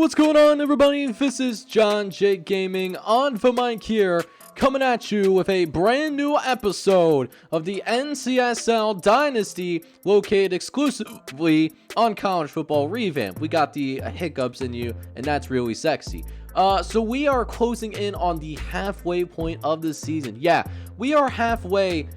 what's going on, everybody? This is John J Gaming on the mic here, coming at you with a brand new episode of the NCSL Dynasty, located exclusively on college football Revamped. We got the hiccups in you, and that's really sexy. So we are closing in on the halfway point of the season. Yeah, we are halfway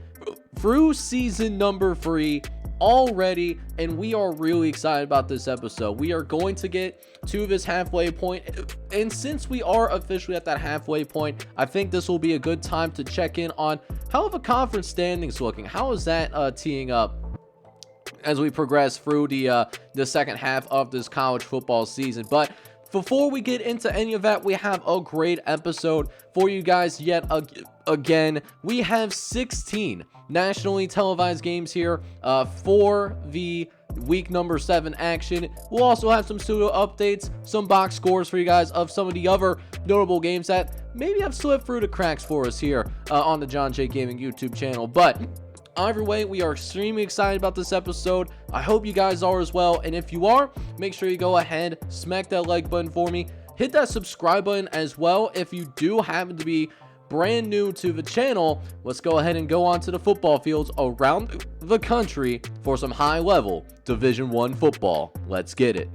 through season number 3 already, and we are really excited about this episode. We are going to get to this halfway point, and since we are officially at that halfway point, I think this will be a good time to check in on how are the conference standings looking. How is that teeing up as we progress through the second half of this college football season? But before we get into any of that, we have a great episode for you guys yet again. We have 16 nationally televised games here for the week number 7 action. We'll also have some pseudo updates, some box scores for you guys of some of the other notable games that maybe have slipped through the cracks for us here on the John J Gaming YouTube channel. But either way, we are extremely excited about this episode. I hope you guys are as well. And if you are, make sure you go ahead, smack that like button for me. Hit that subscribe button as well. If you do happen to be brand new to the channel, let's go ahead and go on to the football fields around the country for some high-level Division I football. Let's get it.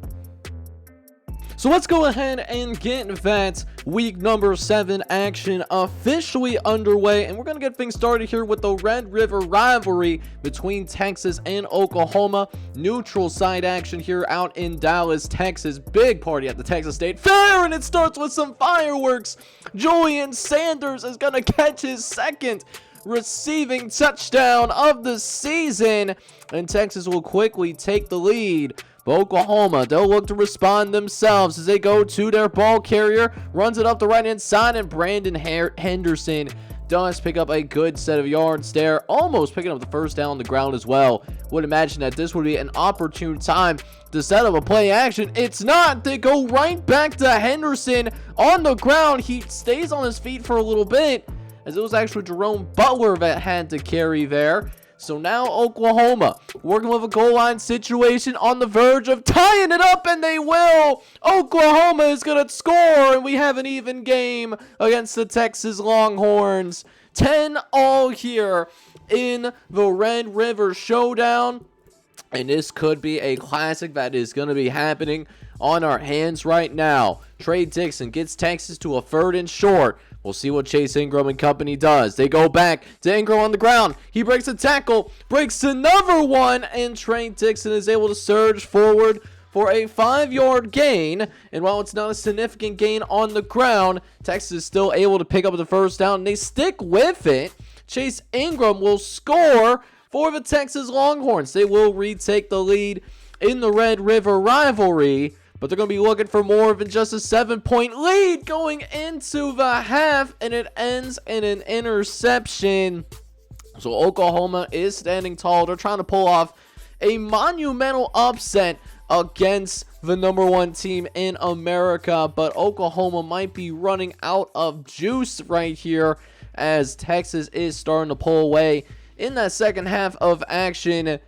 So let's go ahead and get that week number 7 action officially underway, and we're going to get things started here with the Red River rivalry between Texas and Oklahoma. Neutral site action here out in Dallas, Texas. Big party at the Texas State Fair, and it starts with some fireworks. Julian Sanders is going to catch his second receiving touchdown of the season, and Texas will quickly take the lead. But Oklahoma, they'll look to respond themselves as they go to their ball carrier, runs it up the right hand side, and Brandon Henderson does pick up a good set of yards there, almost picking up the first down on the ground as well. Would imagine that this would be an opportune time to set up a play action. It's not. They go right back to Henderson on the ground. He stays on his feet for a little bit, as it was actually Jerome Butler that had to carry there. So now Oklahoma working with a goal line situation on the verge of tying it up, and they will. Oklahoma is going to score, and we have an even game against the Texas Longhorns. 10-all here in the Red River Showdown, and this could be a classic that is going to be happening on our hands right now. Trey Dixon gets Texas to a 3rd and short. We'll see what Chase Ingram and company does. They go back to Ingram on the ground. He breaks a tackle, breaks another one, and Trey Dixon is able to surge forward for a 5-yard gain. And while it's not a significant gain on the ground, Texas is still able to pick up the first down, and they stick with it. Chase Ingram will score for the Texas Longhorns. They will retake the lead in the Red River rivalry, but they're going to be looking for more than just a 7-point lead going into the half, and it ends in an interception. So Oklahoma is standing tall. They're trying to pull off a monumental upset against the number 1 team in America, but Oklahoma might be running out of juice right here as Texas is starting to pull away in that second half of action.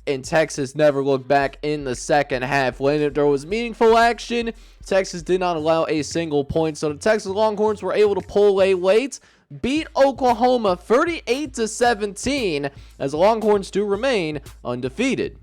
And Texas never looked back in the second half. When there was meaningful action, Texas did not allow a single point. So the Texas Longhorns were able to pull away late, beat Oklahoma 38-17, as the Longhorns do remain undefeated.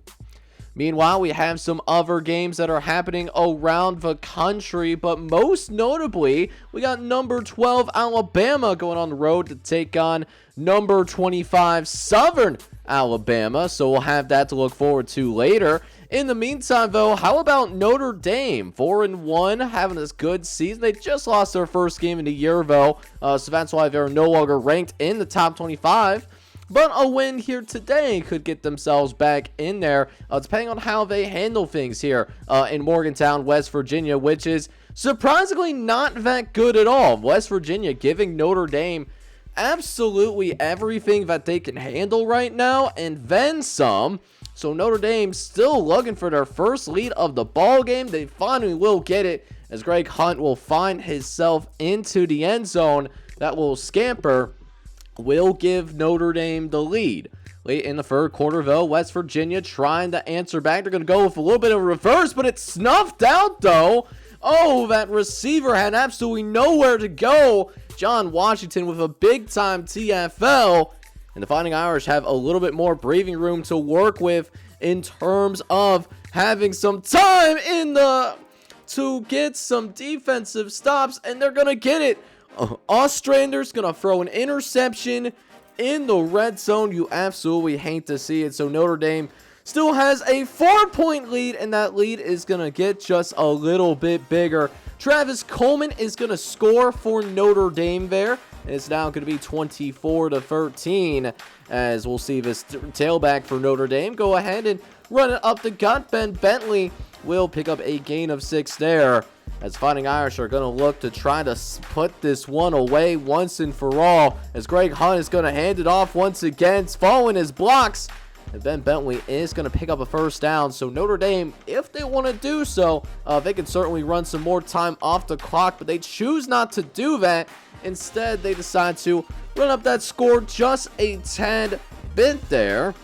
Meanwhile, we have some other games that are happening around the country, but most notably, we got number 12 Alabama going on the road to take on number 25 Southern Alabama, so we'll have that to look forward to later. In the meantime, though, how about Notre Dame? 4-1, having this good season. They just lost their first game in the year, though, so that's why they're no longer ranked in the top 25. But a win here today could get themselves back in there, depending on how they handle things here in Morgantown, West Virginia, which is surprisingly not that good at all. West Virginia giving Notre Dame absolutely everything that they can handle right now, and then some. So Notre Dame still looking for their first lead of the ball game. They finally will get it, as Greg Hunt will find himself into the end zone. That little scamper will give Notre Dame the lead. Late in the third quarter, though, West Virginia trying to answer back. They're going to go with a little bit of a reverse, but it's snuffed out, though, Oh, that receiver had absolutely nowhere to go. John Washington with a big-time TFL. And the Fighting Irish have a little bit more breathing room to work with in terms of having some time to get some defensive stops, and they're going to get it. Ostrander's going to throw an interception in the red zone. You absolutely hate to see it. So Notre Dame still has a 4-point lead, and that lead is going to get just a little bit bigger. Travis Coleman is going to score for Notre Dame there. And it's now going to be 24-13, as we'll see this tailback for Notre Dame go ahead and run it up the gut. Ben Bentley will pick up a gain of 6 there, as Fighting Irish are going to look to try to put this one away once and for all, as Greg Hunt is going to hand it off once again, following his blocks. And Ben Bentley is going to pick up a first down. So Notre Dame, if they want to do so, they can certainly run some more time off the clock, but they choose not to do that. Instead, they decide to run up that score just a tad bit there.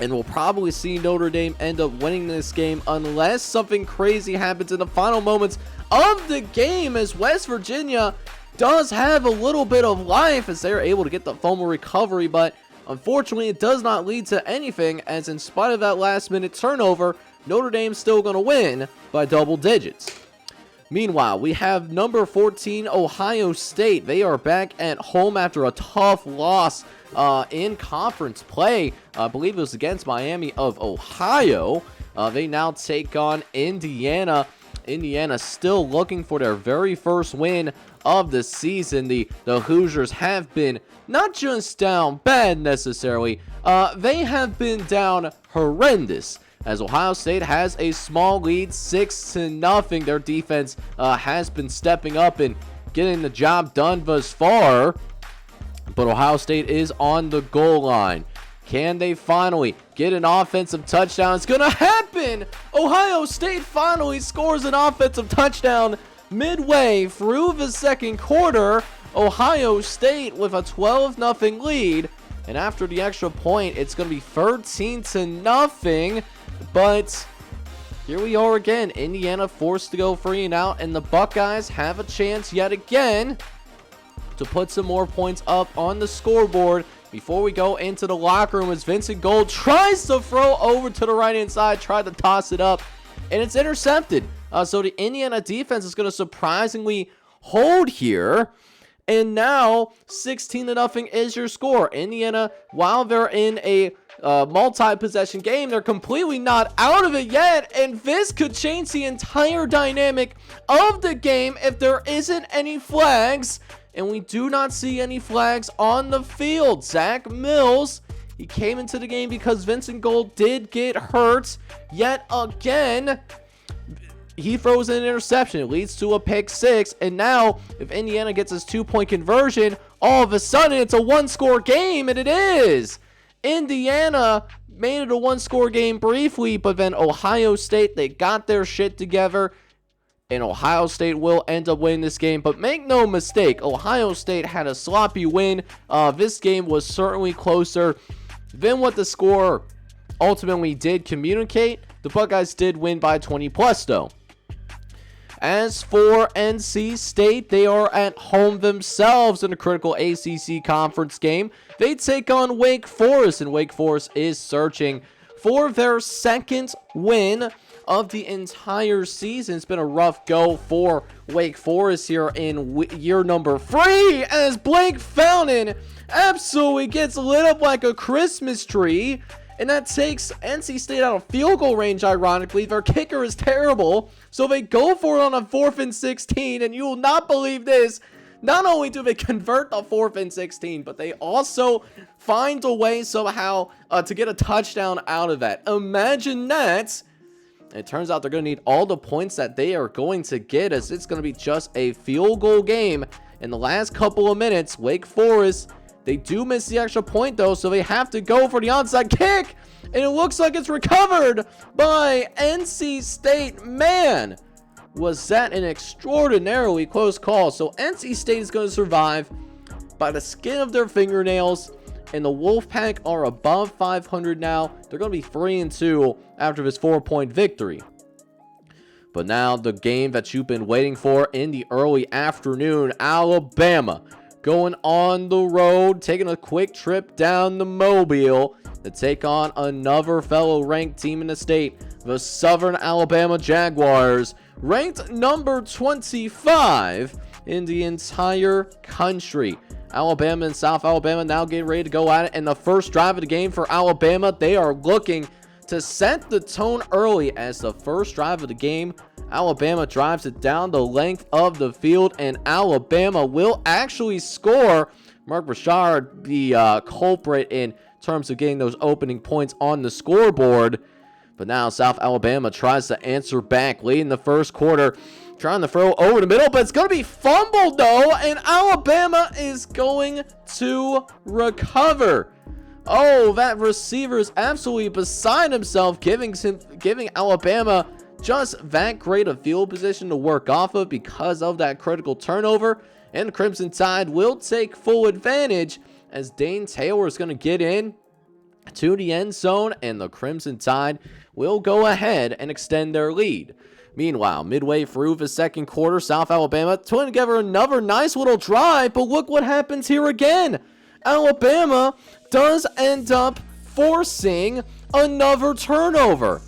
And we'll probably see Notre Dame end up winning this game unless something crazy happens in the final moments of the game, as West Virginia does have a little bit of life as they're able to get the fumble recovery, but unfortunately it does not lead to anything, as in spite of that last minute turnover, Notre Dame's still going to win by double digits. Meanwhile, we have number 14 Ohio State. They are back at home after a tough loss in conference play. I believe it was against Miami of Ohio. They now take on Indiana. Indiana still looking for their very first win of the season. The Hoosiers have been not just down bad necessarily, they have been down horrendous, as Ohio State has a small lead, 6-0. Their defense has been stepping up and getting the job done thus far, but Ohio State is on the goal line. Can they finally get an offensive touchdown? It's going to happen! Ohio State finally scores an offensive touchdown midway through the second quarter. Ohio State with a 12-0 lead. And after the extra point, it's going to be 13-0. But here we are again. Indiana forced to go 3 and out. And the Buckeyes have a chance yet again to put some more points up on the scoreboard. Before we go into the locker room, as Vincent Gold tries to throw over to the right-hand side, tried to toss it up, and it's intercepted. So the Indiana defense is going to surprisingly hold here. And now 16-0 is your score. Indiana, while they're in a multi-possession game, they're completely not out of it yet. And this could change the entire dynamic of the game if there isn't any flags. And we do not see any flags on the field. Zach Mills, he came into the game because Vincent Gold did get hurt yet again. He throws an interception. It leads to a pick 6. And now, if Indiana gets his 2-point conversion, all of a sudden it's a 1-score game. And it is. Indiana made it a 1-score game briefly, but then Ohio State, they got their shit together. And Ohio State will end up winning this game. But make no mistake, Ohio State had a sloppy win. This game was certainly closer than what the score ultimately did communicate. The Buckeyes did win by 20 plus though. As for NC State, they are at home themselves in a critical ACC conference game. They take on Wake Forest, and Wake Forest is searching for their second win of the entire season. It's been a rough go for Wake Forest here in year number 3, as Blake Fountain absolutely gets lit up like a Christmas tree. And that takes NC State out of field goal range, ironically. Their kicker is terrible, so they go for it on a 4th and 16, and you will not believe this. Not only do they convert the 4th and 16, but they also find a way somehow to get a touchdown out of that. Imagine that. It turns out they're going to need all the points that they are going to get, as it's going to be just a field goal game. In the last couple of minutes, Wake Forest, they do miss the extra point though, so they have to go for the onside kick, and it looks like it's recovered by NC State. Man, was that an extraordinarily close call. So NC State is going to survive by the skin of their fingernails, and the Wolfpack are above 500 now. They're going to be 3-2 after this 4-point victory. But now the game that you've been waiting for in the early afternoon, Alabama going on the road, taking a quick trip down to Mobile to take on another fellow ranked team in the state, the Southern Alabama Jaguars, ranked number 25 in the entire country. Alabama and South Alabama now getting ready to go at it, and the first drive of the game for Alabama, they are looking to set the tone early. As the first drive of the game, Alabama drives it down the length of the field, and Alabama will actually score. Mark Richard, the culprit in terms of getting those opening points on the scoreboard. But now South Alabama tries to answer back late in the first quarter, trying to throw over the middle, but it's going to be fumbled though, and Alabama is going to recover. Oh, that receiver is absolutely beside himself, giving Alabama just that great a field position to work off of because of that critical turnover. And the Crimson Tide will take full advantage as Dane Taylor is going to get in to the end zone, and the Crimson Tide will go ahead and extend their lead. Meanwhile, midway through the second quarter, South Alabama putting together another nice little drive, but look what happens here again. Alabama does end up forcing another turnover.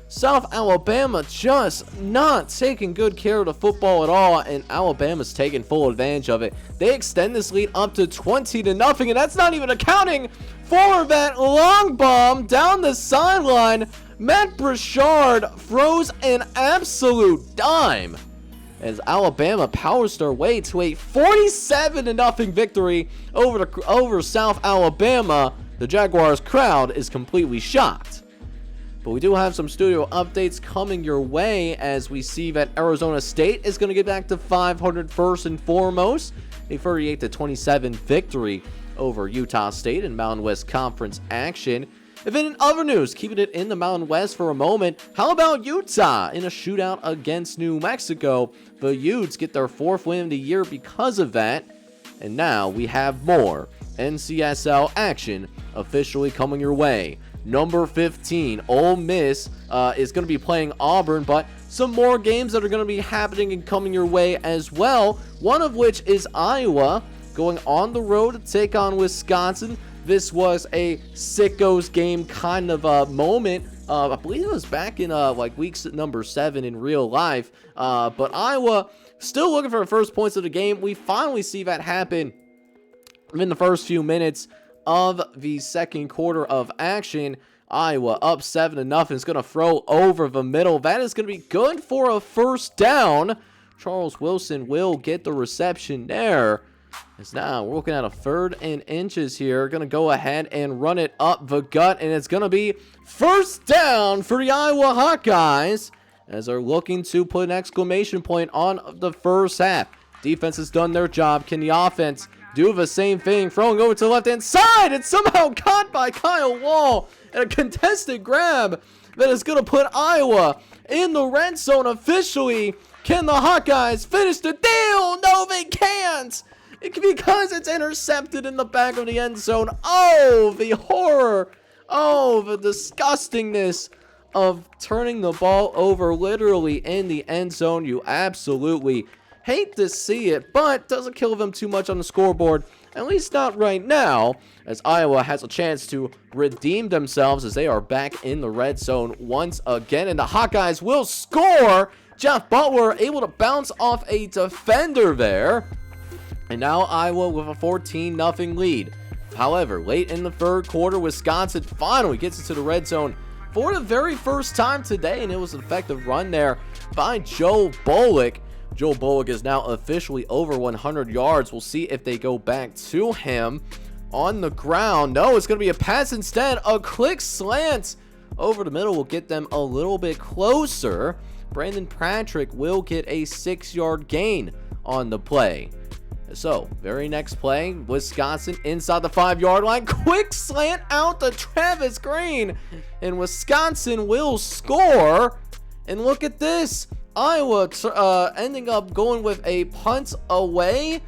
South Alabama just not taking good care of the football at all, and Alabama's taking full advantage of it. They extend this lead up to 20-0, and that's not even accounting for that long bomb down the sideline. Matt Burchard throws an absolute dime as Alabama powers their way to a 47-0 victory over South Alabama. The Jaguars crowd is completely shocked. But we do have some studio updates coming your way as we see that Arizona State is going to get back to 500 first and foremost. A 38-27 victory over Utah State in Mountain West Conference action. And then in other news, keeping it in the Mountain West for a moment, how about Utah in a shootout against New Mexico? The Utes get their 4th win of the year because of that. And now we have more NCSL action officially coming your way. Number 15, Ole Miss is going to be playing Auburn, but some more games that are going to be happening and coming your way as well. One of which is Iowa going on the road to take on Wisconsin. This was a sickos game kind of a moment. I believe it was back in week number 7 in real life. But Iowa still looking for the first points of the game. We finally see that happen in the first few minutes of the second quarter of action. Iowa up 7-0. Is going to throw over the middle. That is going to be good for a first down. Charles Wilson will get the reception there. As now we're looking at a 3rd and inches here. Going to go ahead and run it up the gut, and it's going to be first down for the Iowa Hawkeyes as they're looking to put an exclamation point on the first half. Defense has done their job. Can the offense do the same thing? Throwing over to the left-hand side. It's somehow caught by Kyle Wall. And a contested grab that is going to put Iowa in the red zone officially. Can the Hawkeyes finish the deal? No, they can't. Because it's intercepted in the back of the end zone. Oh, the horror. Oh, the disgustingness of turning the ball over literally in the end zone. You absolutely hate to see it, but doesn't kill them too much on the scoreboard, at least not right now, as Iowa has a chance to redeem themselves as they are back in the red zone once again, and the Hawkeyes will score. Jeff Butler able to bounce off a defender there, and now Iowa with a 14-0 lead. However, late in the third quarter, Wisconsin finally gets into the red zone for the very first time today, and it was an effective run there by Joe Bullock. Joe Bullock is now officially over 100 yards. We'll see if they go back to him on the ground. No, it's going to be a pass instead. A quick slant over the middle will get them a little bit closer. Brandon Patrick will get a 6-yard gain on the play. So, very next play, Wisconsin inside the 5-yard line. Quick slant out to Travis Green. And Wisconsin will score. And look at this. Iowa ending up going with a punt away.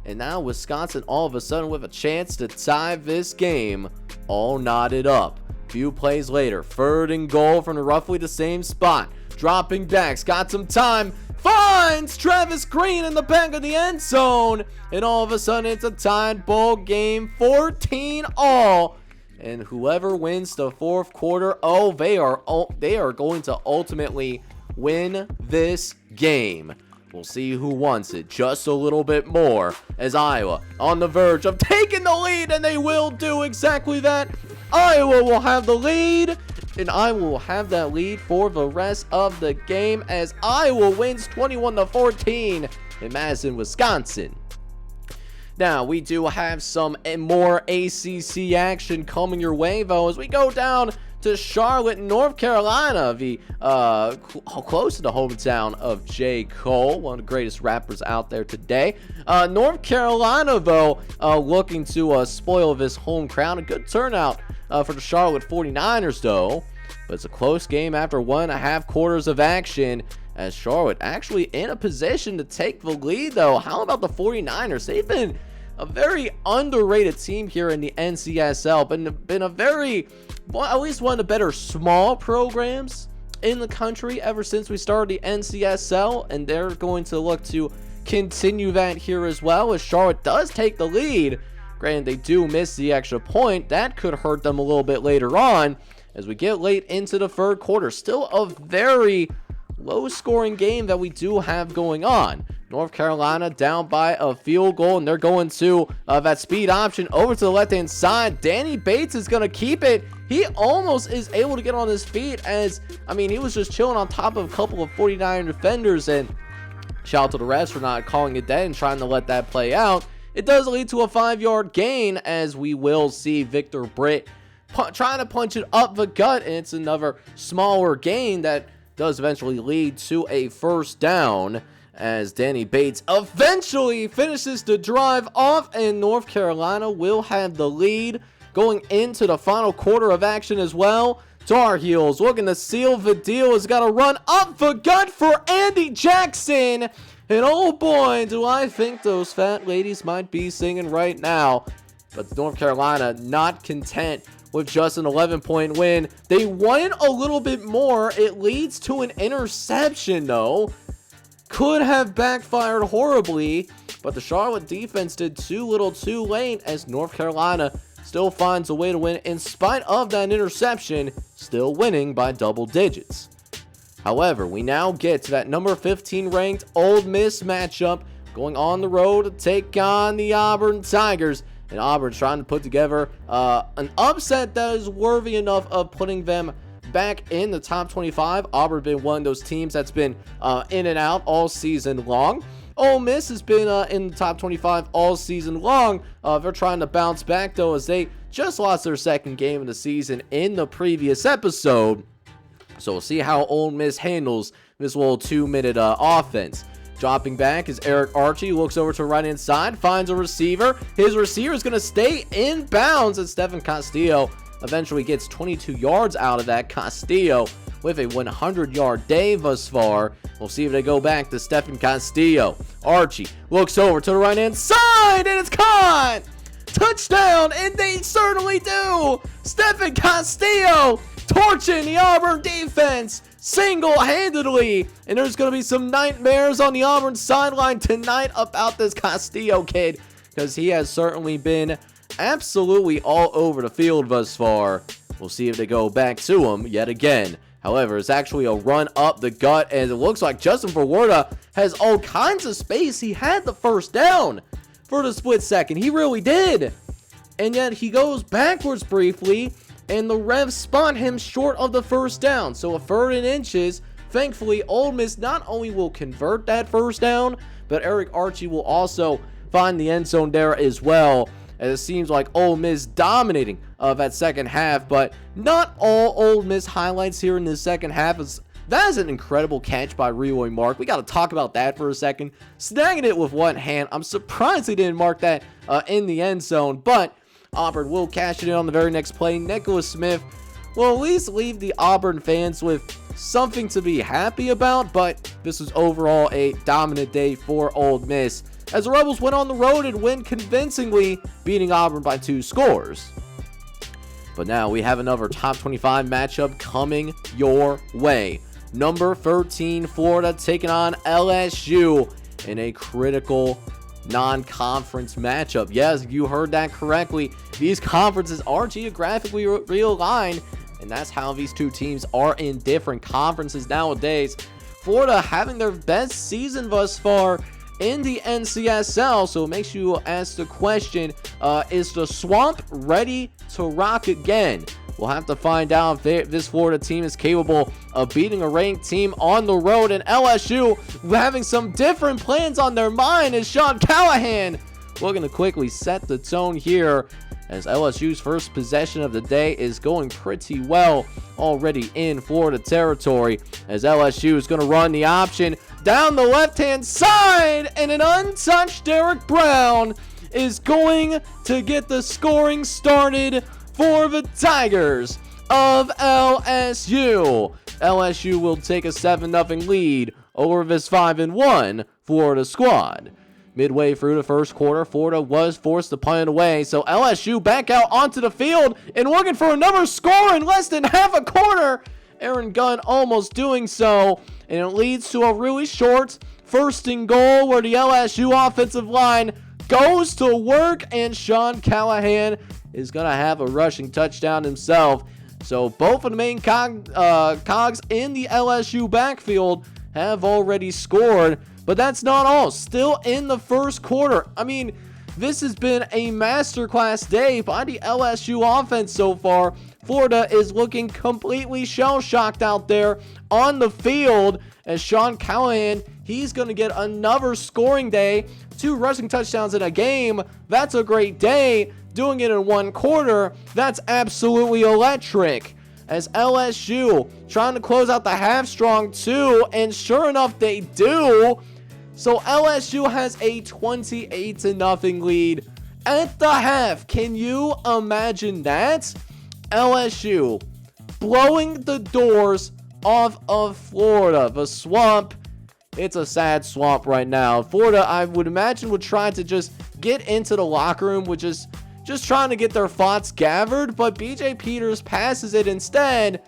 And now Wisconsin all of a sudden with a chance to tie this game all knotted up. Few plays later, 3rd and goal from roughly the same spot. dropping backs, got some time, finds Travis Green in the back of the end zone, and all of a sudden it's a tied ball game, 14-all. And whoever wins the fourth quarter, they are going to ultimately win this game. We'll see who wants it just a little bit more, as Iowa on the verge of taking the lead, and they will do exactly that. Iowa will have the lead, and Iowa will have that lead for the rest of the game as Iowa wins 21-14 in Madison, Wisconsin. Now, we do have some more ACC action coming your way, though, as we go down to Charlotte, North Carolina, close to the hometown of J. Cole, one of the greatest rappers out there today. North Carolina, though, looking to spoil this home crowd. A good turnout for the Charlotte 49ers, though. But it's a close game after 1.5 quarters of action, as Charlotte actually in a position to take the lead, though. How about the 49ers? They've been a very underrated team here in the NCSL. Been a very, well, at least one of the better small programs in the country ever since we started the NCSL, and they're going to look to continue that here as well, as Charlotte does take the lead. Granted, they do miss the extra point. That could hurt them a little bit later on as we get late into the third quarter. Still a very low-scoring game that we do have going on. North Carolina down by a field goal, and they're going to that speed option over to the left-hand side. Danny Bates is going to keep it. He almost is able to get on his feet, as, I mean, he was just chilling on top of a couple of 49 defenders, and shout out to the refs for not calling it dead and trying to let that play out. It does lead to a 5-yard gain, as we will see Victor Britt trying to punch it up the gut, and it's another smaller gain that does eventually lead to a first down, as Danny Bates eventually finishes the drive off, and North Carolina will have the lead going into the final quarter of action as well. Tar Heels looking to seal the deal, has got to run up the gut for Andy Jackson, and oh boy, do I think those fat ladies might be singing right now. But North Carolina not content with just an 11-point win. They want it a little bit more. It leads to an interception, though. Could have backfired horribly, but the Charlotte defense did too little too late, as North Carolina still finds a way to win in spite of that interception, still winning by double digits. However, we now get to that number 15 ranked Ole Miss matchup, going on the road to take on the Auburn Tigers. And Auburn trying to put together an upset that is worthy enough of putting them back in the top 25. Auburn been one of those teams that's been in and out all season long. Ole Miss has been in the top 25 all season long. They're trying to bounce back, though, as they just lost their second game of the season in the previous episode. So we'll see how Ole Miss handles this little 2-minute offense. Dropping back is Eric Archie, looks over to right hand side, finds a receiver. His receiver is going to stay in bounds, and Stephen Castillo eventually gets 22 yards out of that. Castillo with a 100-yard day thus far. We'll see if they go back to Stephen Castillo. Archie looks over to the right hand side, and it's caught! Touchdown, and they certainly do! Stephen Castillo torching the Auburn defense single-handedly, and there's going to be some nightmares on the Auburn sideline tonight about this Castillo kid, because he has certainly been absolutely all over the field thus far. We'll see if they go back to him yet again. However, it's actually a run up the gut, and it looks like Justin Verwerda has all kinds of space. He had the first down for the split second. He really did. And yet he goes backwards briefly, and the refs spot him short of the first down. So a 3rd and inches. Thankfully, Ole Miss not only will convert that first down, but Eric Archie will also find the end zone there as well. As it seems like Ole Miss dominating that second half, but not all Ole Miss highlights here in the second half. That is an incredible catch by Reroy Mark. We got to talk about that for a second. Snagging it with one hand. I'm surprised he didn't mark that in the end zone, but Auburn will cash it in on the very next play. Nicholas Smith will at least leave the Auburn fans with something to be happy about, but this was overall a dominant day for Ole Miss, as the Rebels went on the road and win convincingly, beating Auburn by 2 scores. But now we have another top 25 matchup coming your way. Number 13, Florida taking on LSU in a critical non-conference matchup. Yes, you heard that correctly. These conferences are geographically realigned, and that's how these two teams are in different conferences nowadays. Florida having their best season thus far in the NCSL, so it makes you ask the question, is the Swamp ready to rock again? We'll have to find out if this Florida team is capable of beating a ranked team on the road. And LSU having some different plans on their mind is Sean Callahan. We're going to quickly set the tone here as LSU's first possession of the day is going pretty well already in Florida territory, as LSU is going to run the option down the left-hand side, and an untouched Derek Brown is going to get the scoring started for the Tigers of LSU. LSU will take a 7-0 lead over this 5-1 Florida squad. Midway through the first quarter, Florida was forced to punt it away, so LSU back out onto the field and looking for another score in less than half a quarter. Aaron Gunn almost doing so, and it leads to a really short 1st and goal where the LSU offensive line goes to work, and Sean Callahan is going to have a rushing touchdown himself. So both of the main cogs in the LSU backfield have already scored, but that's not all. Still in the first quarter. I mean, this has been a masterclass day by the LSU offense so far. Florida is looking completely shell-shocked out there on the field, as Sean Callahan, he's going to get another scoring day. 2 rushing touchdowns in a game. That's a great day. Doing it in 1 quarter, that's absolutely electric. As LSU trying to close out the half strong too, and sure enough they do. So LSU has a 28-0 lead at the half. Can you imagine that? LSU blowing the doors off of Florida. The Swamp, it's a sad swamp right now. Florida, I would imagine, would try to just get into the locker room, which is just trying to get their thoughts gathered, but BJ Peters passes it instead,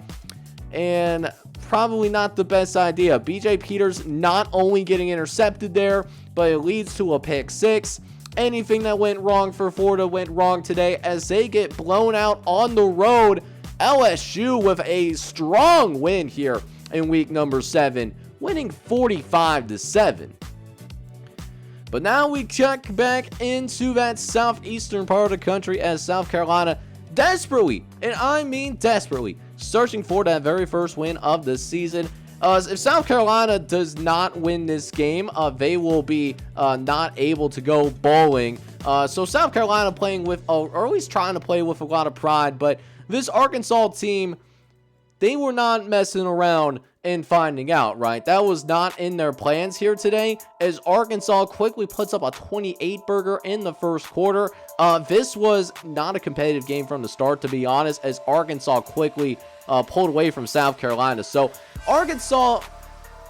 and probably not the best idea. BJ Peters not only getting intercepted there, but it leads to a pick 6. Anything that went wrong for Florida went wrong today as they get blown out on the road. LSU with a strong win here in week number 7, winning 45-7. But now we check back into that southeastern part of the country as South Carolina desperately, and I mean desperately, searching for that very first win of the season. If South Carolina does not win this game, they will be not able to go bowling. So South Carolina playing with, or at least trying to play with a lot of pride, but this Arkansas team, they were not messing around and finding out, right? That was not in their plans here today, as Arkansas quickly puts up a 28-burger in the first quarter. This was not a competitive game from the start, to be honest, as Arkansas quickly pulled away from South Carolina. So Arkansas,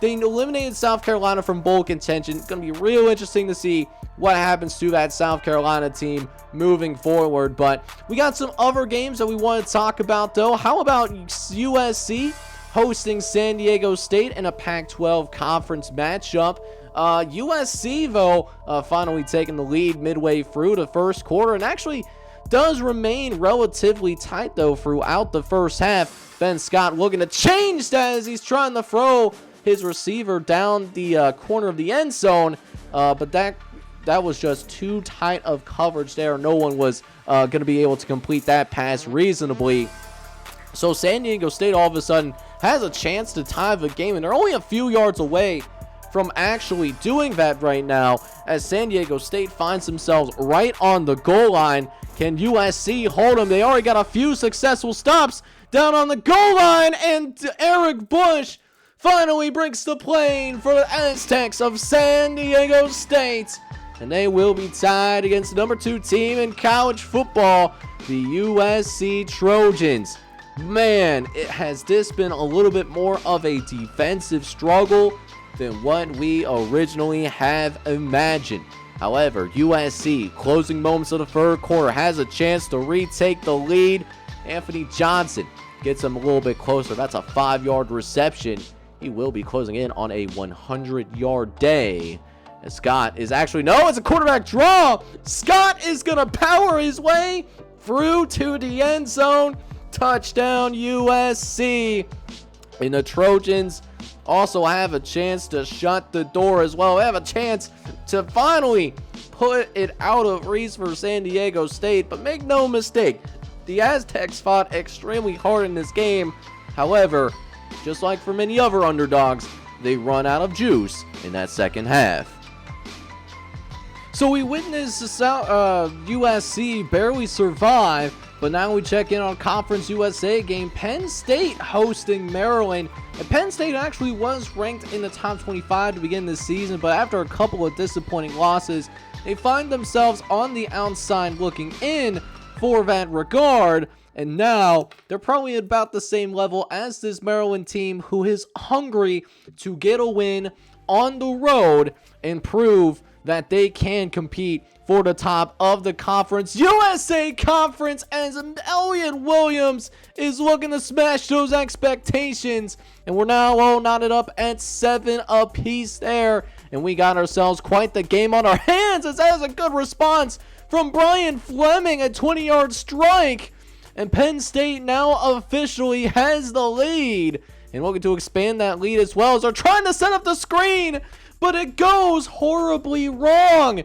they eliminated South Carolina from bowl contention. It's going to be real interesting to see what happens to that South Carolina team moving forward. But we got some other games that we want to talk about, though. How about USC hosting San Diego State in a Pac-12 conference matchup? USC, though, finally taking the lead midway through the first quarter, and actually does remain relatively tight, though, throughout the first half. Ben Scott looking to change that as he's trying to throw his receiver down the corner of the end zone, but that was just too tight of coverage there. No one was going to be able to complete that pass reasonably. So San Diego State all of a sudden has a chance to tie the game, and they're only a few yards away from actually doing that right now, as San Diego State finds themselves right on the goal line. Can USC hold them? They already got a few successful stops down on the goal line, and Eric Bush finally breaks the plane for the Aztecs of San Diego State, and they will be tied against the number 2 team in college football, the USC Trojans. Man, has this been a little bit more of a defensive struggle than what we originally have imagined. However, USC, closing moments of the third quarter, has a chance to retake the lead. Anthony Johnson gets him a little bit closer. That's a 5-yard reception. he will be closing in on a 100-yard day. And Scott is actually, no, it's a quarterback draw. Scott is going to power his way through to the end zone. Touchdown USC. And the Trojans also have a chance to shut the door as well. They have a chance to finally put it out of reach for San Diego State. But make no mistake, the Aztecs fought extremely hard in this game. However, just like for many other underdogs, they run out of juice in that second half. So we witnessed USC barely survive, but now we check in on Conference USA game. Penn State hosting Maryland. And Penn State actually was ranked in the top 25 to begin this season, but after a couple of disappointing losses, they find themselves on the outside looking in for that regard. And now they're probably about the same level as this Maryland team, who is hungry to get a win on the road and prove that they can compete for the top of the Conference USA Conference, as Elliott Williams is looking to smash those expectations. And we're now all knotted up at 7 apiece there. And we got ourselves quite the game on our hands, as that was a good response from Brian Fleming, a 20-yard strike. And Penn State now officially has the lead. And looking to expand that lead as well, as they're trying to set up the screen, but it goes horribly wrong.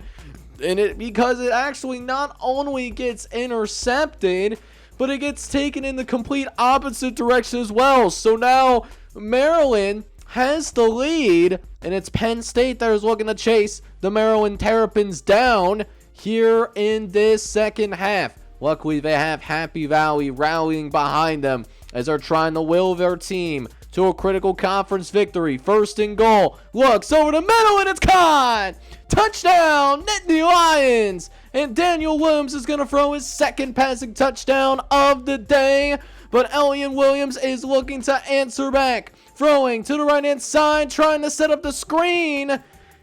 And because it actually not only gets intercepted, but it gets taken in the complete opposite direction as well. So now Maryland has the lead, and it's Penn State that is looking to chase the Maryland Terrapins down here in this second half. Luckily, they have Happy Valley rallying behind them as they're trying to will their team to a critical conference victory. First and goal. Looks over the middle, and it's caught. Touchdown, Nittany Lions. And Daniel Williams is going to throw his second passing touchdown of the day. But Elliott Williams is looking to answer back. Throwing to the right-hand side, trying to set up the screen.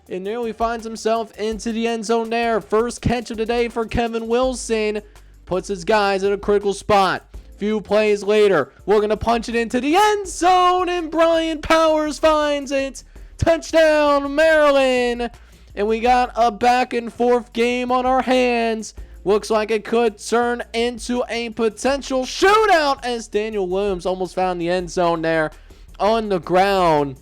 And nearly finds himself into the end zone there. First catch of the day for Kevin Wilson. Puts his guys in a critical spot. Few plays later, we're going to punch it into the end zone, and Brian Powers finds it. Touchdown, Maryland. And we got a back and forth game on our hands. Looks like it could turn into a potential shootout, as Daniel Williams almost found the end zone there on the ground.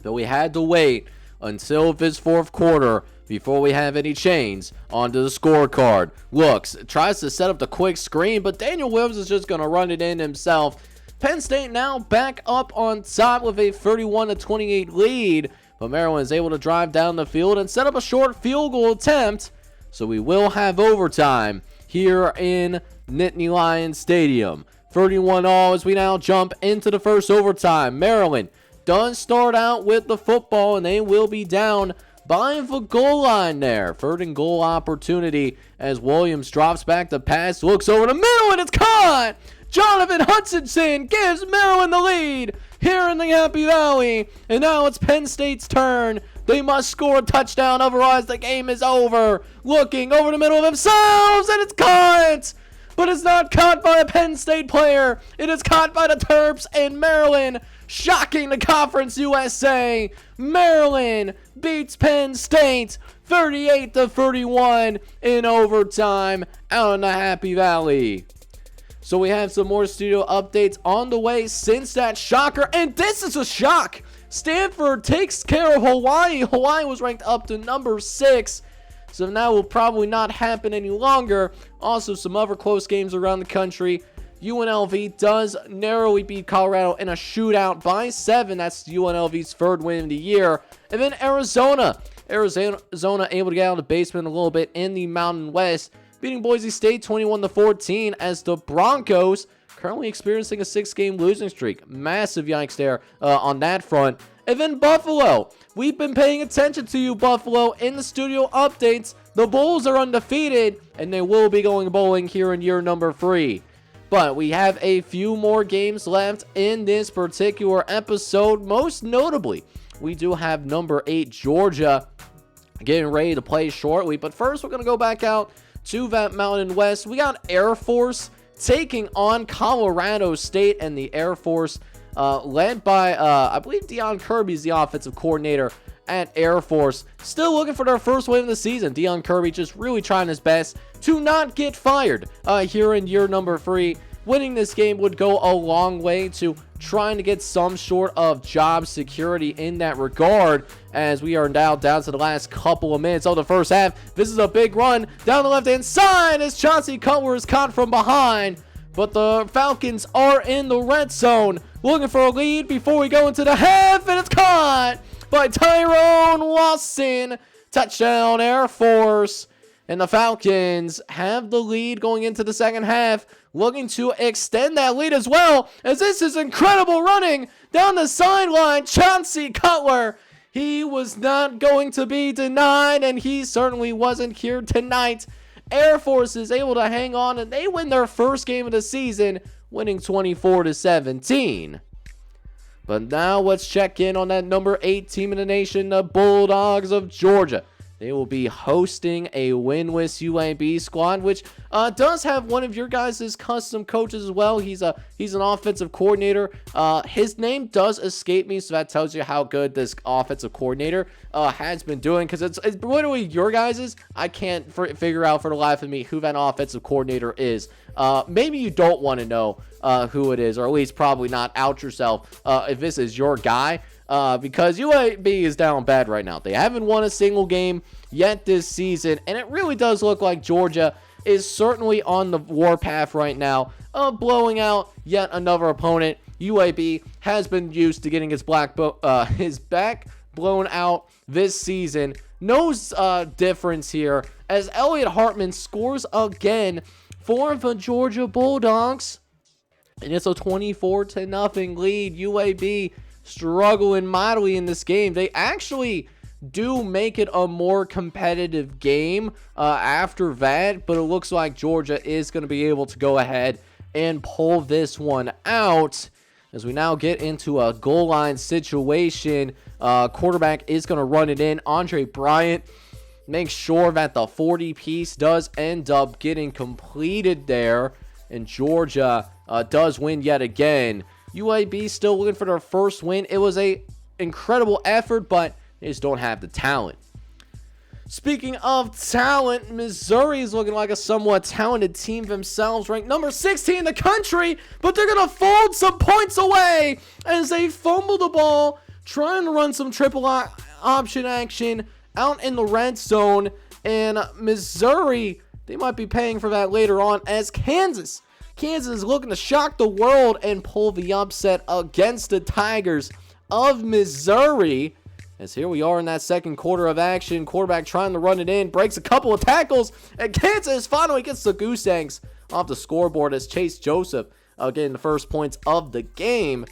But we had to wait until this fourth quarter before we have any change onto the scorecard. Looks, tries to set up the quick screen, but Daniel Williams is just going to run it in himself. Penn State now back up on top with a 31-28 lead, but Maryland is able to drive down the field and set up a short field goal attempt. So we will have overtime here in Nittany Lions Stadium. 31-all as we now jump into the first overtime. Maryland does start out with the football, and they will be down by the goal line there. Third and goal opportunity as Williams drops back the pass, looks over the middle, and it's caught. Jonathan Hutchinson gives Maryland the lead here in the Happy Valley. And now it's Penn State's turn. They must score a touchdown, otherwise the game is over. Looking over the middle of themselves, and it's caught. But it's not caught by a Penn State player. It is caught by the Terps, and Maryland shocking the Conference USA. Maryland beats Penn State 38-31 in overtime out in the Happy Valley. So we have some more studio updates on the way since that shocker, and this is a shock. Stanford takes care of Hawaii. Hawaii was ranked up to number 6. So now will probably not happen any longer. Also, some other close games around the country. UNLV does narrowly beat Colorado in a shootout by 7. That's UNLV's third win of the year. And then Arizona able to get out of the basement a little bit in the Mountain West, beating Boise State 21-14 as the Broncos currently experiencing a 6-game losing streak. Massive yikes there on that front. And then Buffalo. We've been paying attention to you, Buffalo, in the studio updates. The Bulls are undefeated, and they will be going bowling here in year number 3. But we have a few more games left in this particular episode. Most notably, we do have number 8, Georgia, getting ready to play shortly. But first, we're going to go back out to that Mountain West. We got Air Force taking on Colorado State, and the Air Force led by, I believe Deion Kirby's the offensive coordinator at Air Force. Still looking for their first win of the season. Deion Kirby just really trying his best to not get fired here in year number 3. Winning this game would go a long way to trying to get some sort of job security in that regard, as we are now down to the last couple of minutes of the first half. This is a big run down the left-hand side as Chauncey Cutler is caught from behind, but the Falcons are in the red zone looking for a lead before we go into the half, and it's caught by Tyrone Lawson. Touchdown, Air Force. And the Falcons have the lead going into the second half, looking to extend that lead as well, as this is incredible running down the sideline. Chauncey Cutler, he was not going to be denied, and he certainly wasn't here tonight. Air Force is able to hang on, and they win their first game of the season, winning 24-17. But now let's check in on that number 8 team in the nation, the Bulldogs of Georgia. They will be hosting a winless UAB squad, which does have one of your guys' custom coaches as well. He's an offensive coordinator. His name does escape me, so that tells you how good this offensive coordinator has been doing, because it's literally your guys'. I can't figure out for the life of me who that offensive coordinator is. Maybe you don't want to know who it is, or at least probably not out yourself if this is your guy. Because UAB is down bad right now. They haven't won a single game yet this season, and it really does look like Georgia is certainly on the warpath right now of blowing out yet another opponent. UAB has been used to getting his back blown out this season. No difference here, as Elliott Hartman scores again for the Georgia Bulldogs, and it's a 24-0 lead. UAB struggling mightily in this game. They actually do make it a more competitive game after that, but it looks like Georgia is going to be able to go ahead and pull this one out, as we now get into a goal line situation. Quarterback is going to run it in. Andre Bryant makes sure that the 40 piece does end up getting completed there, and Georgia does win yet again. UAB still looking for their first win. It was a incredible effort, but they just don't have the talent. Speaking of talent, Missouri is looking like a somewhat talented team themselves, ranked number 16 in the country, but they're going to fold some points away as they fumble the ball, trying to run some triple option action out in the red zone. And Missouri, they might be paying for that later on, as Kansas is looking to shock the world and pull the upset against the Tigers of Missouri. As here we are in that second quarter of action. Quarterback trying to run it in, breaks a couple of tackles, and Kansas finally gets the goose eggs off the scoreboard as Chase Joseph getting the first points of the game.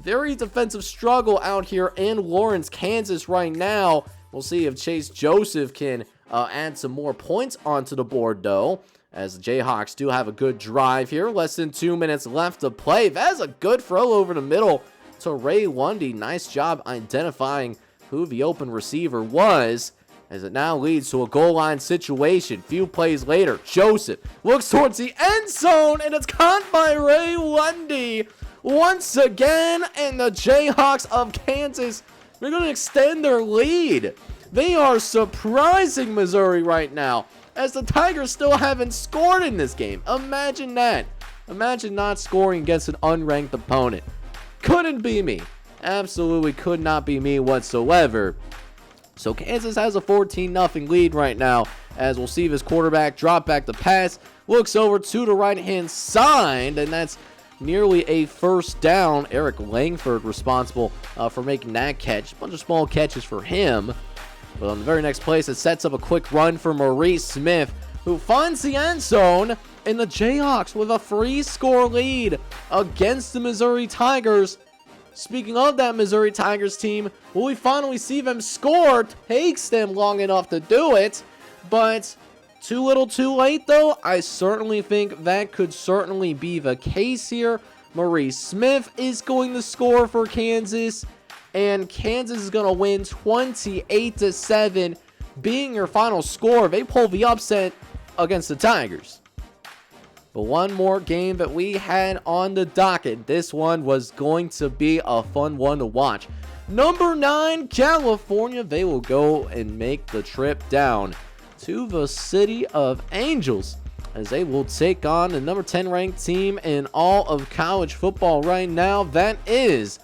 Very defensive struggle out here in Lawrence, Kansas right now. We'll see if Chase Joseph can add some more points onto the board, though, as the Jayhawks do have a good drive here. Less than 2 minutes left to play. That's a good throw over the middle to Ray Lundy. Nice job identifying who the open receiver was, as it now leads to a goal line situation. Few plays later, Joseph looks towards the end zone, and it's caught by Ray Lundy once again, and the Jayhawks of Kansas, they're going to extend their lead. They are surprising Missouri right now, as the Tigers still haven't scored in this game. Imagine that. Imagine not scoring against an unranked opponent. Couldn't be me. Absolutely could not be me whatsoever. So Kansas has a 14-0 lead right now, as we'll see this quarterback drop back the pass, looks over to the right-hand side, and that's nearly a first down. Eric Langford responsible for making that catch. A bunch of small catches for him. But on the very next play, it sets up a quick run for Maurice Smith, who finds the end zone, and the Jayhawks with a free score lead against the Missouri Tigers. Speaking of that Missouri Tigers team, will we finally see them score? Takes them long enough to do it, but too little too late, though. I certainly think that could certainly be the case here. Maurice Smith is going to score for Kansas, and Kansas is going to win 28-7, being your final score. They pull the upset against the Tigers. But one more game that we had on the docket. This one was going to be a fun one to watch. Number 9, California. They will go and make the trip down to the City of Angels, as they will take on the number 10 ranked team in all of college football right now. That is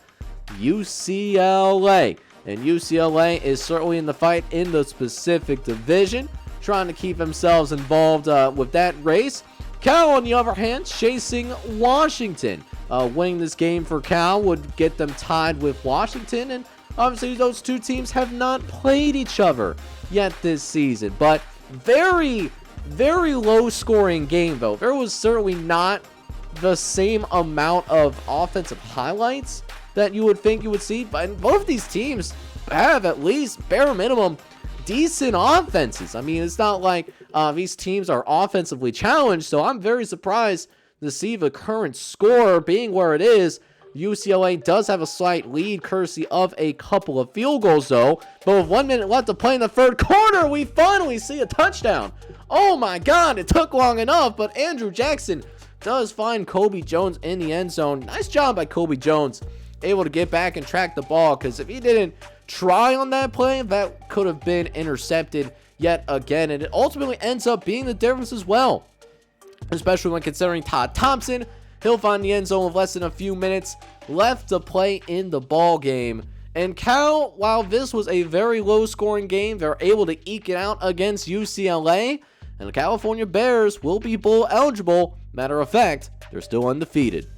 UCLA. And UCLA is certainly in the fight in the specific division, trying to keep themselves involved with that race. Cal, on the other hand, chasing Washington. Winning this game for Cal would get them tied with Washington, and obviously those two teams have not played each other yet this season. But very, very low scoring game, though. There was certainly not the same amount of offensive highlights that you would think you would see, but both these teams have at least bare minimum decent offenses. I mean, it's not like these teams are offensively challenged, so I'm very surprised to see the current score being where it is. UCLA does have a slight lead courtesy of a couple of field goals, though. But with 1 minute left to play in the third quarter, we finally see a touchdown. Oh my God, it took long enough, but Andrew Jackson does find Kobe Jones in the end zone. Nice job by Kobe Jones, able to get back and track the ball, because if he didn't try on that play, that could have been intercepted yet again, and it ultimately ends up being the difference as well, especially when considering Todd Thompson. He'll find the end zone with less than a few minutes left to play in the ball game. And Cal, while this was a very low scoring game, they're able to eke it out against UCLA, and the California Bears will be bowl eligible. Matter of fact, they're still undefeated.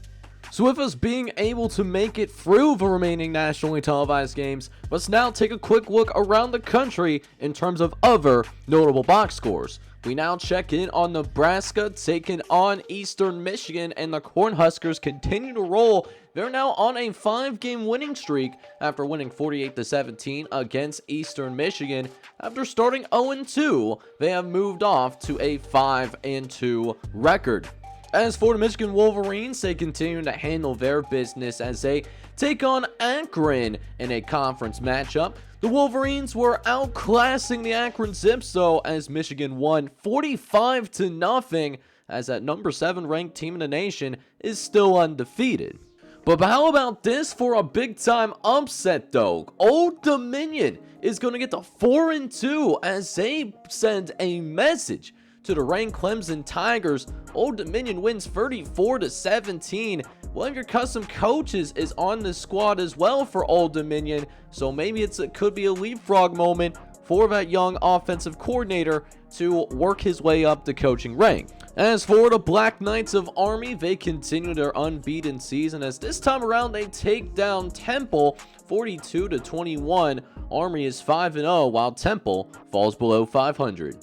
So with us being able to make it through the remaining nationally televised games, let's now take a quick look around the country in terms of other notable box scores. We now check in on Nebraska taking on Eastern Michigan, and the Cornhuskers continue to roll. They're now on a 5-game winning streak after winning 48-17 against Eastern Michigan. After starting 0-2, they have moved off to a 5-2 record. As for the Michigan Wolverines, they continue to handle their business as they take on Akron in a conference matchup. The Wolverines were outclassing the Akron Zips, though, as Michigan won 45-0, as that number 7 ranked team in the nation is still undefeated. But how about this for a big-time upset, though? Old Dominion is going to get to 4-2 as they send a message to the ranked Clemson Tigers. Old Dominion wins 34-17. One of your custom coaches is on the squad as well for Old Dominion, so maybe it could be a leapfrog moment for that young offensive coordinator to work his way up the coaching rank. As for the Black Knights of Army, they continue their unbeaten season, as this time around they take down Temple 42-21. Army is 5-0, while Temple falls below 500.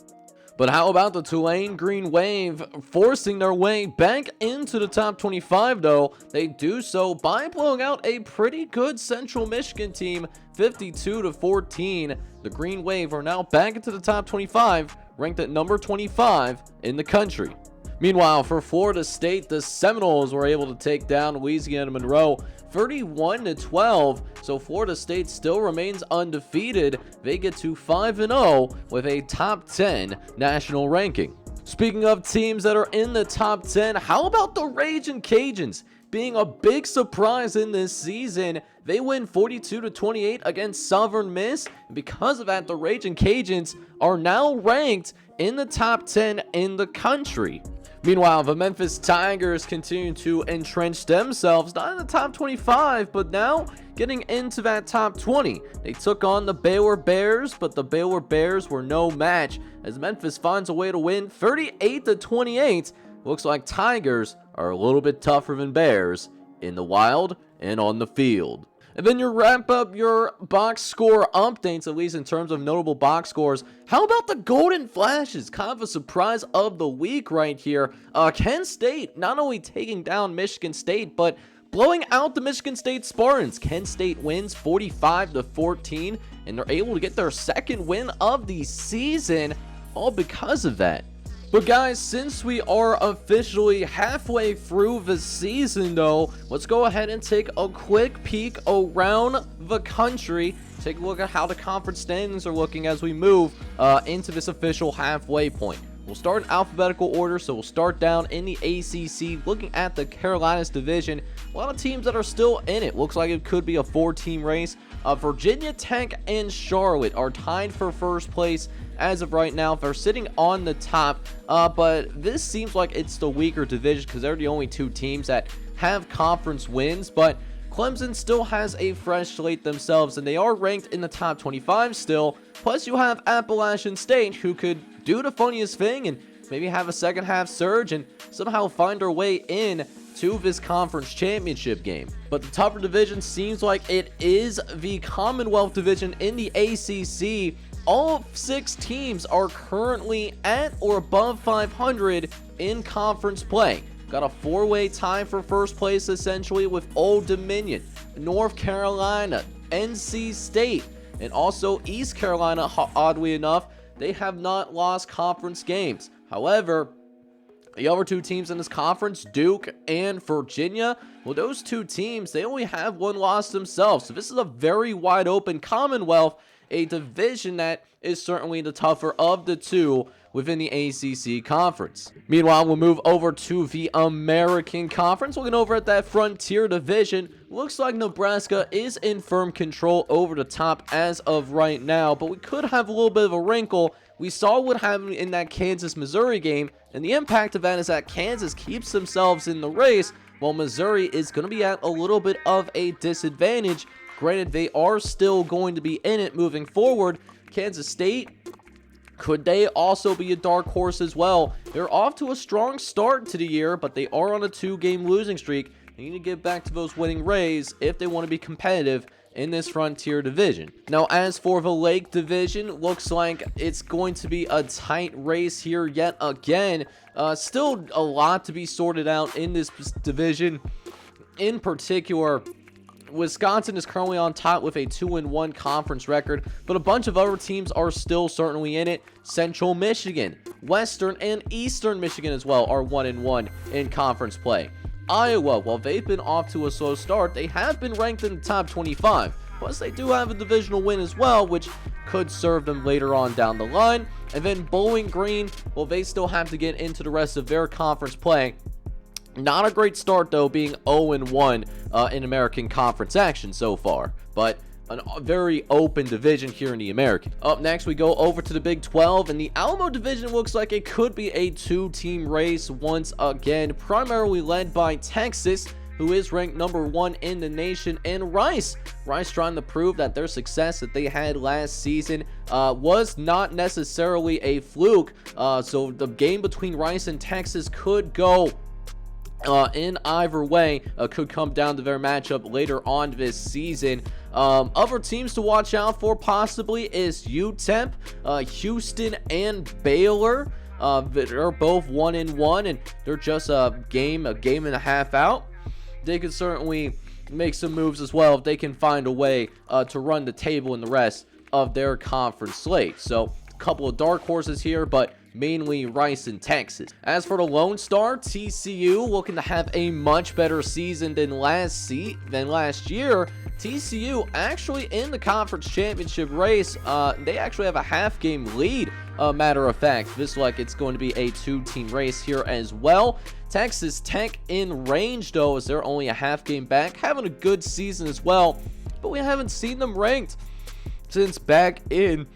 But how about the Tulane Green Wave forcing their way back into the top 25, though? They do so by blowing out a pretty good Central Michigan team, 52-14. The Green Wave are now back into the top 25, ranked at number 25 in the country. Meanwhile, for Florida State, the Seminoles were able to take down Louisiana Monroe 31-12, so Florida State still remains undefeated. They get to 5-0 with a top 10 national ranking. Speaking of teams that are in the top 10, how about the Ragin' Cajuns being a big surprise in this season? They win 42-28 against Southern Miss, and because of that, the Ragin' Cajuns are now ranked in the top 10 in the country. Meanwhile, the Memphis Tigers continue to entrench themselves, not in the top 25, but now getting into that top 20. They took on the Baylor Bears, but the Baylor Bears were no match, as Memphis finds a way to win 38-28. Looks like Tigers are a little bit tougher than Bears in the wild and on the field. And then you wrap up your box score updates, at least in terms of notable box scores. How about the Golden Flashes? Kind of a surprise of the week right here. Kent State not only taking down Michigan State, but blowing out the Michigan State Spartans. Kent State wins 45-14, and they're able to get their second win of the season, all because of that. But guys, since we are officially halfway through the season though, let's go ahead and take a quick peek around the country. Take a look at how the conference standings are looking as we move into this official halfway point. We'll start in alphabetical order, so we'll start down in the ACC, looking at the Carolinas division. A lot of teams that are still in it. Looks like it could be a 4-team race. Virginia Tech and Charlotte are tied for first place as of right now. They're sitting on the top, but this seems like it's the weaker division because they're the only 2 teams that have conference wins. But Clemson still has a fresh slate themselves, and they are ranked in the top 25 still. Plus, you have Appalachian State, who could do the funniest thing and maybe have a second half surge and somehow find their way in to this conference championship game. But the tougher division seems like it is the Commonwealth division in the ACC. All 6 teams are currently at or above 500 in conference play. Got a 4-way tie for first place essentially with Old Dominion, North Carolina, NC State, and also East Carolina. Oddly enough, they have not lost conference games. However, the other 2 teams in this conference, Duke and Virginia, well, those 2 teams, they only have 1 loss themselves. So this is a very wide open Commonwealth, a division that is certainly the tougher of the 2 within the ACC conference. Meanwhile, we'll move over to the American Conference. Looking over at that Frontier division, looks like Nebraska is in firm control over the top as of right now, but we could have a little bit of a wrinkle. We saw what happened in that Kansas-Missouri game, and the impact of that is that Kansas keeps themselves in the race, while Missouri is going to be at a little bit of a disadvantage. Granted, they are still going to be in it moving forward. Kansas State, could they also be a dark horse as well? They're off to a strong start to the year, but they are on a 2-game losing streak. They need to get back to those winning ways if they want to be competitive in this Frontier division. Now, as for the Lake division, looks like it's going to be a tight race here yet again. Still a lot to be sorted out in this division. In particular, Wisconsin is currently on top with a 2-1 conference record, but a bunch of other teams are still certainly in it. Central Michigan, Western, and Eastern Michigan as well are 1-1 in conference play. Iowa, while they've been off to a slow start, they have been ranked in the top 25. Plus, they do have a divisional win as well, which could serve them later on down the line. And then Bowling Green, well, they still have to get into the rest of their conference play. Not a great start, though, being 0-1 in American Conference action so far, but a very open division here in the American. Up next, we go over to the Big 12, and the Alamo division looks like it could be a 2-team race once again, primarily led by Texas, who is ranked number 1 in the nation, and Rice trying to prove that their success that they had last season was not necessarily a fluke. So the game between Rice and Texas could go in either way. Could come down to their matchup later on this season. Other teams to watch out for possibly is UTEP, Houston, and Baylor. They're both 1-1, and they're just a game and a half out. They could certainly make some moves as well if they can find a way to run the table in the rest of their conference slate. So a couple of dark horses here, but mainly Rice and Texas. As for the Lone Star, TCU looking to have a much better season than last year. TCU actually in the conference championship race. They actually have a half-game lead. Matter of fact, this like it's going to be a 2-team race here as well. Texas Tech in range, though, as they're only a half-game back, having a good season as well, but we haven't seen them ranked since back in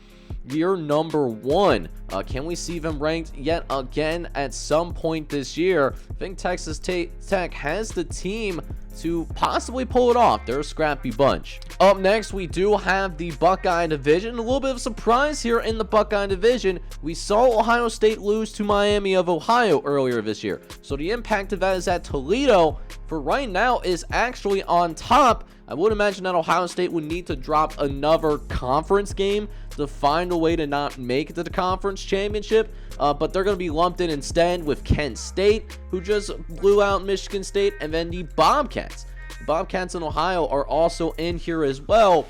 year number 1. Can we see them ranked yet again at some point this year? I think Texas Tech has the team to possibly pull it off. They're a scrappy bunch. Up next, we do have the Buckeye division. A little bit of a surprise here in the Buckeye division. We saw Ohio State lose to Miami of Ohio earlier this year. So the impact of that is that Toledo, for right now, is actually on top. I would imagine that Ohio State would need to drop another conference game to find a way to not make it to the conference championship, but they're going to be lumped in instead with Kent State, who just blew out Michigan State, and then the Bobcats. The Bobcats in Ohio are also in here as well.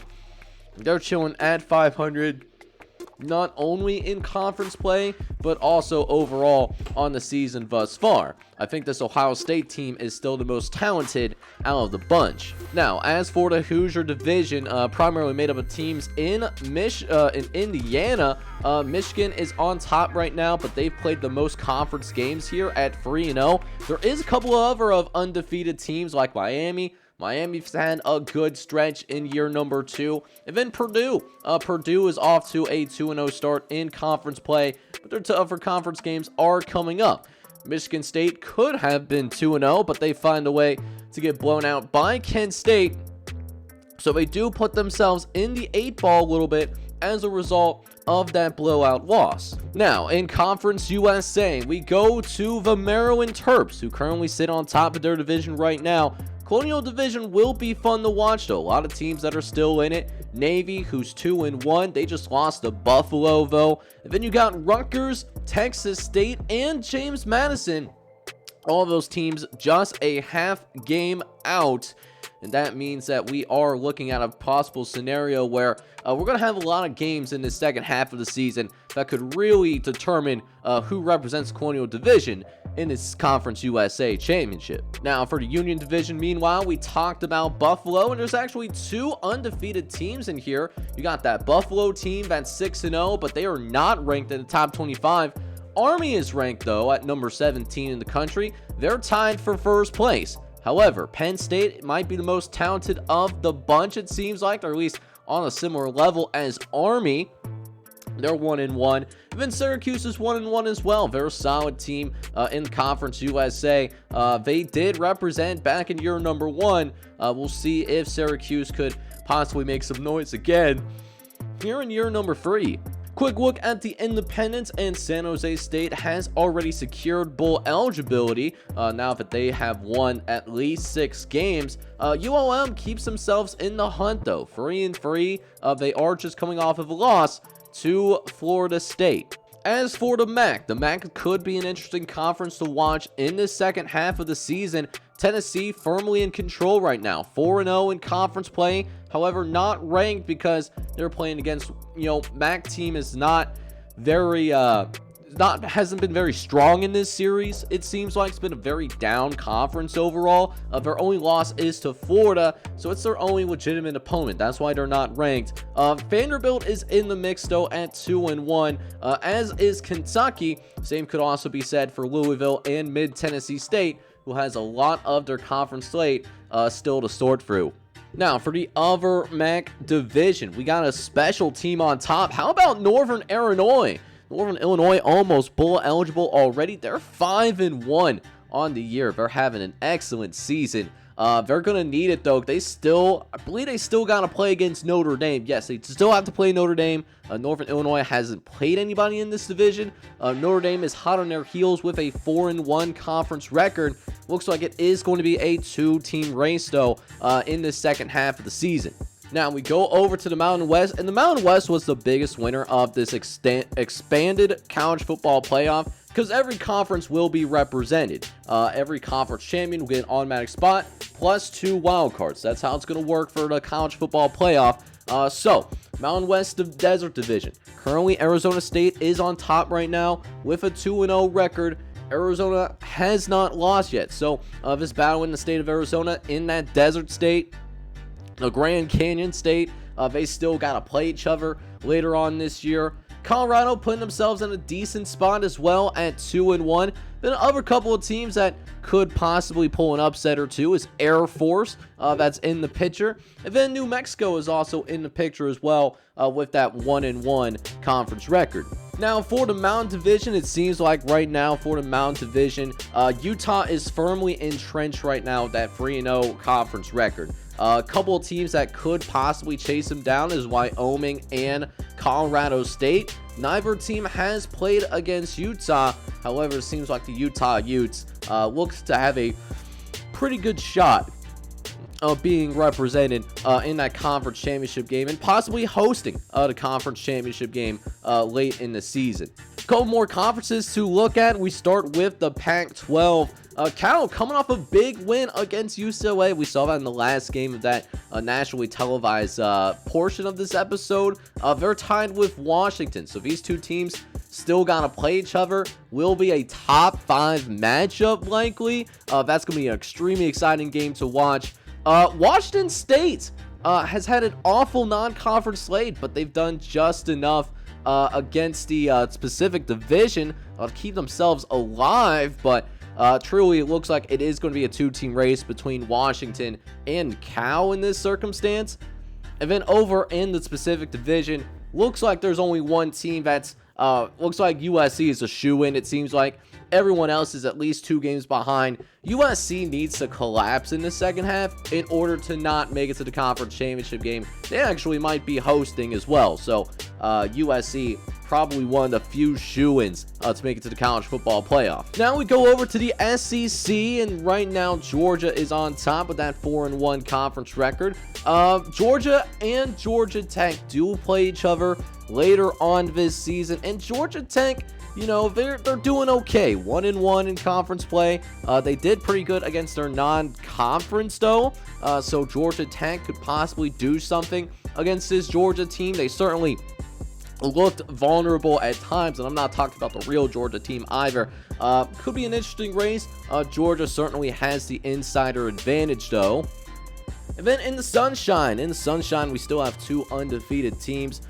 They're chilling at 500, not only in conference play, but also overall on the season thus far. I think this Ohio State team is still the most talented out of the bunch. Now, as for the Hoosier division, primarily made up of teams in Indiana, Michigan is on top right now, but they've played the most conference games here at 3-0. There is a couple of undefeated teams like Miami. Miami's had a good stretch in year number 2. And then Purdue. Purdue is off to a 2-0 start in conference play, but their tougher conference games are coming up. Michigan State could have been 2-0, but they find a way to get blown out by Kent State. So they do put themselves in the 8-ball a little bit as a result of that blowout loss. Now, in Conference USA, we go to the Maryland Terps, who currently sit on top of their division right now. Colonial Division will be fun to watch, though. A lot of teams that are still in it. Navy, who's 2-1. They just lost to Buffalo, though. And then you got Rutgers, Texas State, and James Madison. All of those teams just a half game out. And that means that we are looking at a possible scenario where we're going to have a lot of games in the second half of the season that could really determine who represents Colonial Division in this Conference USA Championship. Now, for the Union Division, meanwhile, we talked about Buffalo, and there's actually 2 undefeated teams in here. You got that Buffalo team that's 6-0, but they are not ranked in the top 25. Army is ranked, though, at number 17 in the country. They're tied for first place. However, Penn State might be the most talented of the bunch, it seems like, or at least on a similar level as Army. They're 1-1. And then Syracuse is 1-1 as well. They're a solid team in Conference USA. They did represent back in year number 1. We'll see if Syracuse could possibly make some noise again here in year number 3. Quick look at the Independents, and San Jose State has already secured bowl eligibility now that they have won at least 6 games. ULM keeps themselves in the hunt, though, 3-3. They are just coming off of a loss to Florida State. As for the MAC could be an interesting conference to watch in the second half of the season. Tennessee firmly in control right now, 4-0 in conference play. However, not ranked because they're playing against, MAC team is not very, hasn't been very strong in this series. It seems like it's been a very down conference overall. Their only loss is to Florida, so it's their only legitimate opponent. That's why they're not ranked. Vanderbilt is in the mix, though, at 2-1, as is Kentucky. Same could also be said for Louisville and Mid-Tennessee State, who has a lot of their conference slate still to sort through. Now, for the other MAC division, we got a special team on top. How about Northern Illinois? Northern Illinois almost bowl eligible already. They're 5-1 on the year. They're having an excellent season. They're going to need it, though. I believe they still got to play against Notre Dame. Yes, they still have to play Notre Dame. Northern Illinois hasn't played anybody in this division. Notre Dame is hot on their heels with a 4-1 conference record. Looks like it is going to be a 2-team race, though, in the second half of the season. Now, we go over to the Mountain West, and the Mountain West was the biggest winner of this expanded college football playoff, because every conference will be represented. Every conference champion will get an automatic spot, plus 2 wild cards. That's how it's going to work for the college football playoff. So, Mountain West Desert Division. Currently, Arizona State is on top right now with a 2-0 record. Arizona has not lost yet. So, this battle in the state of Arizona, in that desert state, the Grand Canyon State, they still got to play each other later on this year. Colorado putting themselves in a decent spot as well at 2-1. Then another couple of teams that could possibly pull an upset or two is Air Force, that's in the picture. And then New Mexico is also in the picture as well with that 1-1 conference record. Now, for the Mountain Division, it seems like right now for the Mountain Division, Utah is firmly entrenched right now with that 3-0 conference record. A couple of teams that could possibly chase them down is Wyoming and Colorado State. Neither team has played against Utah. However, it seems like the Utah Utes looks to have a pretty good shot of being represented in that conference championship game and possibly hosting the conference championship game late in the season. A couple more conferences to look at. We start with the Pac-12. Cal coming off a big win against UCLA. We saw that in the last game of that nationally televised portion of this episode. They're tied with Washington. So these two teams still gonna play each other. Will be a top 5 matchup likely. That's gonna be an extremely exciting game to watch. Washington State has had an awful non-conference slate, but they've done just enough against the specific division to keep themselves alive. But truly, it looks like it is going to be a 2-team race between Washington and Cal in this circumstance. And then over in the specific division, looks like there's only one team that's looks like USC is a shoe-in. It seems like everyone else is at least 2 games behind. USC needs to collapse in the second half in order to not make it to the conference championship game. They actually might be hosting as well. So USC probably one of the few shoo-ins to make it to the college football playoff. Now we go over to the SEC, and right now Georgia is on top with that 4-1 conference record. Georgia and Georgia Tech do play each other later on this season, and Georgia Tech, you know, they're doing okay. 1-1 in conference play. They did pretty good against their non-conference though. So Georgia Tech could possibly do something against this Georgia team. They certainly looked vulnerable at times, and I'm not talking about the real Georgia team either. Could be an interesting race. Georgia certainly has the insider advantage though. And then in the Sunshine, we still have 2 undefeated teams.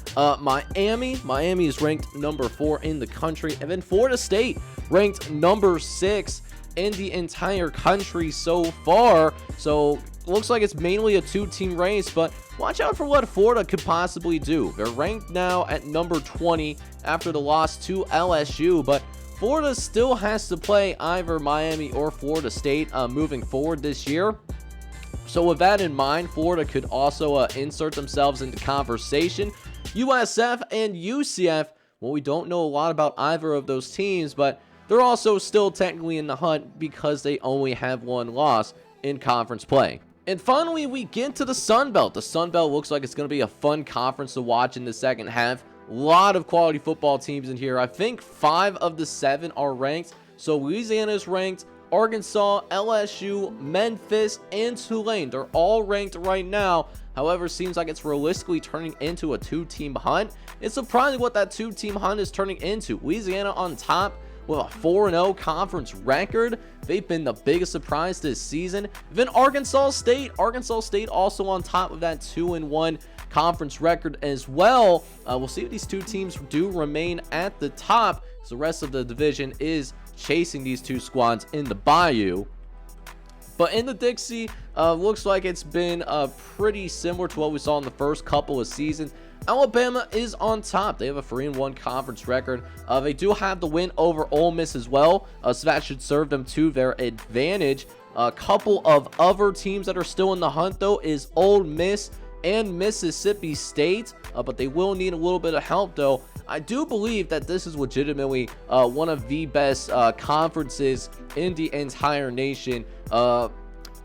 Miami is ranked number 4 in the country, and then Florida State ranked number 6 in the entire country so far. So looks like it's mainly a 2-team race, but watch out for what Florida could possibly do. They're ranked now at number 20 after the loss to LSU, but Florida still has to play either Miami or Florida State moving forward this year. So with that in mind, Florida could also insert themselves into conversation. USF and UCF, well, we don't know a lot about either of those teams, but they're also still technically in the hunt because they only have 1 loss in conference play. And finally, we get to the Sun Belt. The Sun Belt looks like it's going to be a fun conference to watch in the second half. A lot of quality football teams in here. I think 5 of the 7 are ranked. So Louisiana is ranked. Arkansas, LSU, Memphis, and Tulane. They're all ranked right now. However, seems like it's realistically turning into a 2-team hunt. It's surprising what that 2-team hunt is turning into. Louisiana on top with a 4-0 conference record. They've been the biggest surprise this season. Then Arkansas State also on top of that 2-1 conference record as well. We'll see if these 2 teams do remain at the top. So the rest of the division is chasing these 2 squads in the Bayou. But in the Dixie, looks like it's been pretty similar to what we saw in the first couple of seasons. Alabama is on top. They have a 3-1 conference record. They do have the win over Ole Miss as well, so that should serve them to their advantage. A couple of other teams that are still in the hunt though is Ole Miss and Mississippi State, but they will need a little bit of help though. I do believe that this is legitimately one of the best conferences in the entire nation.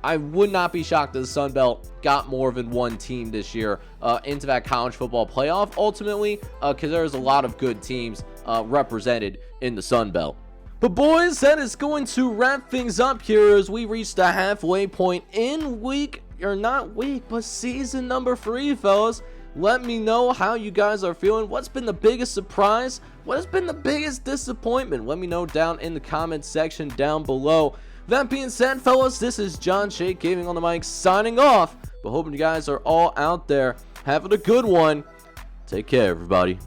I would not be shocked if the Sun Belt got more than 1 team this year into that college football playoff ultimately, because there's a lot of good teams represented in the Sun Belt. But boys, that is going to wrap things up here as we reach the halfway point in season number 3, fellas. Let me know how you guys are feeling. What's been the biggest surprise? What has been the biggest disappointment? Let me know down in the comments section down below. That being said, fellas, this is John Shake Gaming on the mic signing off. But hoping you guys are all out there having a good one. Take care, everybody.